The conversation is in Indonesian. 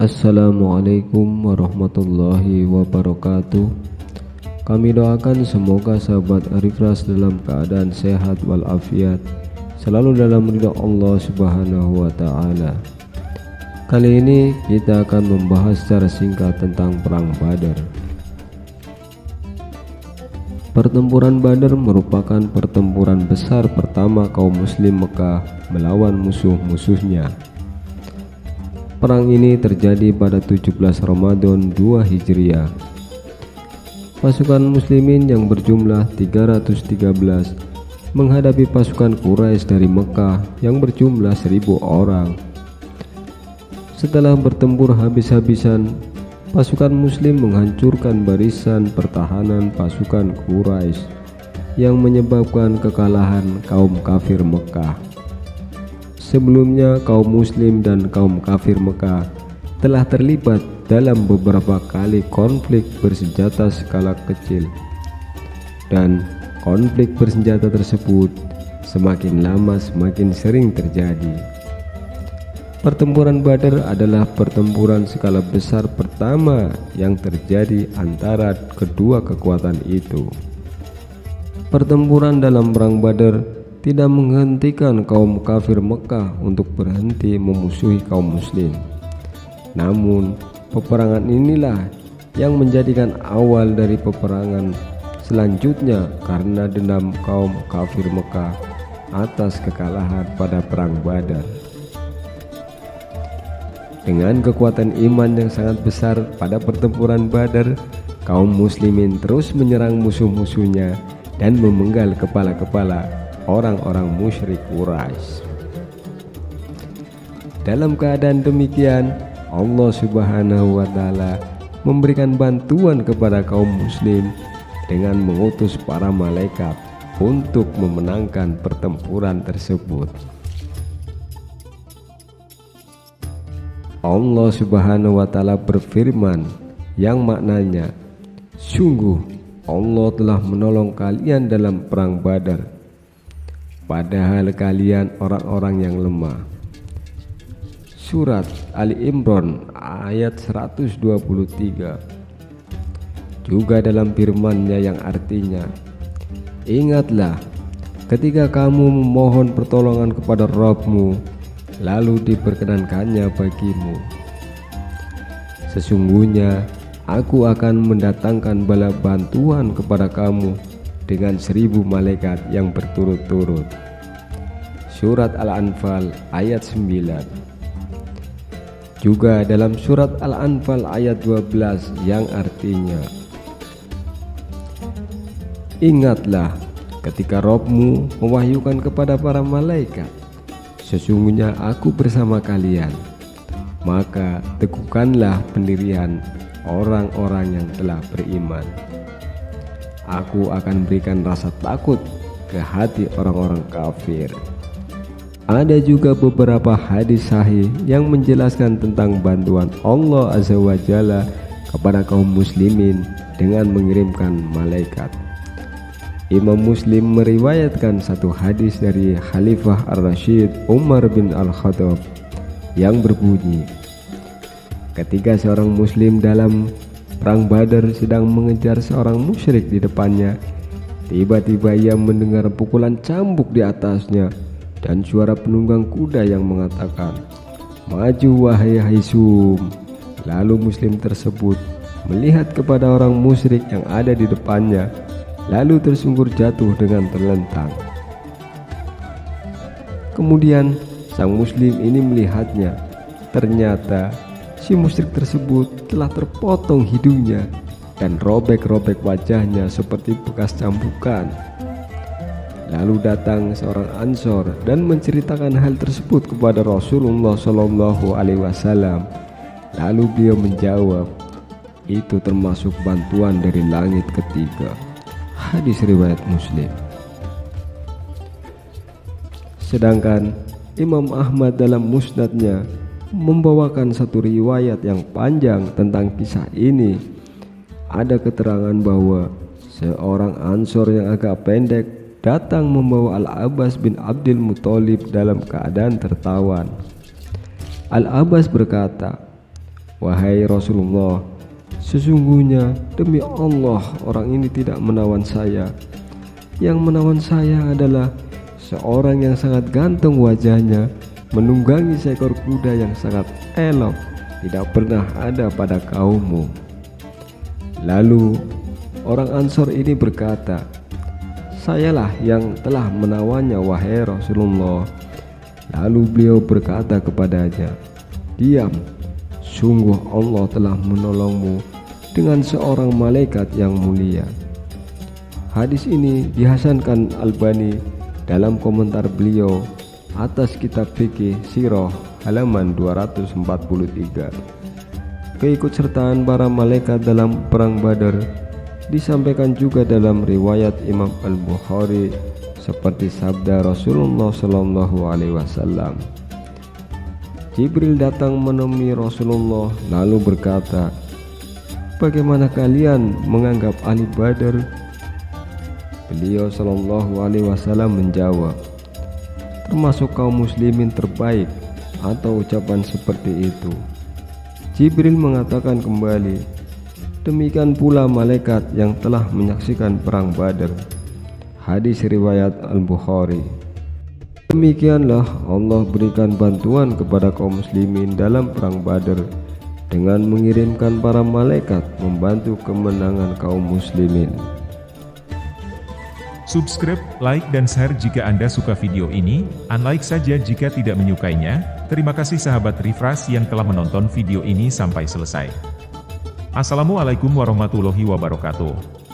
Assalamualaikum warahmatullahi wabarakatuh. Kami doakan semoga sahabat Arifras dalam keadaan sehat walafiat, selalu dalam ridha Allah Subhanahu wa Ta'ala. Kali ini kita akan membahas secara singkat tentang Perang Badar. Pertempuran Badar merupakan pertempuran besar pertama kaum muslim Mekah melawan musuh-musuhnya. Perang ini terjadi pada 17 Ramadan 2 Hijriah. Pasukan muslimin yang berjumlah 313 menghadapi pasukan Quraisy dari Mekah yang berjumlah 1000 orang. Setelah bertempur habis-habisan, pasukan muslim menghancurkan barisan pertahanan pasukan Quraisy yang menyebabkan kekalahan kaum kafir Mekah. Sebelumnya kaum muslim dan kaum kafir Mekah telah terlibat dalam beberapa kali konflik bersenjata skala kecil, dan konflik bersenjata tersebut semakin lama semakin sering terjadi. Pertempuran Badar adalah pertempuran skala besar pertama yang terjadi antara kedua kekuatan itu. Pertempuran dalam Perang Badar tidak menghentikan kaum kafir Mekah untuk berhenti memusuhi kaum muslim. Namun, peperangan inilah yang menjadikan awal dari peperangan selanjutnya karena dendam kaum kafir Mekah atas kekalahan pada Perang Badar. Dengan kekuatan iman yang sangat besar pada pertempuran Badar, kaum muslimin terus menyerang musuh-musuhnya dan memenggal kepala-kepala orang-orang musyrik Quraisy. Dalam keadaan demikian, Allah Subhanahu wa Ta'ala memberikan bantuan kepada kaum muslim dengan mengutus para malaikat untuk memenangkan pertempuran tersebut. Allah Subhanahu wa Ta'ala berfirman yang maknanya, "Sungguh Allah telah menolong kalian dalam Perang Badar, padahal kalian orang-orang yang lemah." Surat Ali Imran ayat 123. Juga dalam firman-Nya yang artinya, "Ingatlah ketika kamu memohon pertolongan kepada Rabb-Mu, lalu diperkenankannya bagimu. Sesungguhnya Aku akan mendatangkan bala bantuan kepada kamu dengan 1000 malaikat yang berturut-turut." Surat Al-Anfal ayat 9. Juga dalam surat Al-Anfal ayat 12 yang artinya, "Ingatlah ketika Rabb-Mu mewahyukan kepada para malaikat, sesungguhnya Aku bersama kalian, maka teguhkanlah pendirian orang-orang yang telah beriman. Aku akan berikan rasa takut ke hati orang-orang kafir." Ada juga beberapa hadis sahih yang menjelaskan tentang bantuan Allah Azza wa Jalla kepada kaum muslimin dengan mengirimkan malaikat. Imam Muslim meriwayatkan satu hadis dari Khalifah Ar-Rasyid Umar bin Al-Khattab yang berbunyi, ketika seorang muslim dalam Perang Badar sedang mengejar seorang musyrik di depannya, tiba-tiba ia mendengar pukulan cambuk di atasnya dan suara penunggang kuda yang mengatakan, "Maju wahai Haisum." Lalu muslim tersebut melihat kepada orang musyrik yang ada di depannya, lalu tersungkur jatuh dengan terlentang. Kemudian sang muslim ini melihatnya, ternyata si musyrik tersebut telah terpotong hidungnya dan robek-robek wajahnya seperti bekas cambukan. Lalu datang seorang Ansor dan menceritakan hal tersebut kepada Rasulullah SAW. Lalu beliau menjawab, "Itu termasuk bantuan dari langit ketiga." Hadis riwayat Muslim. Sedangkan Imam Ahmad dalam Musnadnya membawakan satu riwayat yang panjang tentang kisah ini. Ada keterangan bahwa seorang Ansor yang agak pendek datang membawa Al-Abbas bin Abdul Muthalib dalam keadaan tertawan. Al-Abbas berkata, "Wahai Rasulullah, sesungguhnya demi Allah orang ini tidak menawan saya. Yang menawan saya adalah seorang yang sangat ganteng wajahnya, menunggangi seekor kuda yang sangat elok, tidak pernah ada pada kaummu." Lalu orang Ansor ini berkata, "Sayalah yang telah menawannya wahai Rasulullah." Lalu beliau berkata kepadanya, "Diam, sungguh Allah telah menolongmu dengan seorang malaikat yang mulia." Hadis ini dihasankan Albani dalam komentar beliau atas kitab fikih Sirah halaman 243. Keikutsertaan para malaikat dalam perang Badar disampaikan juga dalam riwayat Imam Al-Bukhari seperti sabda Rasulullah SAW. Jibril datang menemui Rasulullah lalu berkata, "Bagaimana kalian menganggap ahli Badar?" Beliau SAW menjawab, "Termasuk kaum muslimin terbaik," atau ucapan seperti itu. Jibril mengatakan kembali, "Demikian pula malaikat yang telah menyaksikan perang Badar." Hadis riwayat Al-Bukhari. Demikianlah Allah berikan bantuan kepada kaum muslimin dalam perang Badar dengan mengirimkan para malaikat membantu kemenangan kaum muslimin. Subscribe, like, dan share jika Anda suka video ini, unlike saja jika tidak menyukainya. Terima kasih sahabat Refresh yang telah menonton video ini sampai selesai. Assalamualaikum warahmatullahi wabarakatuh.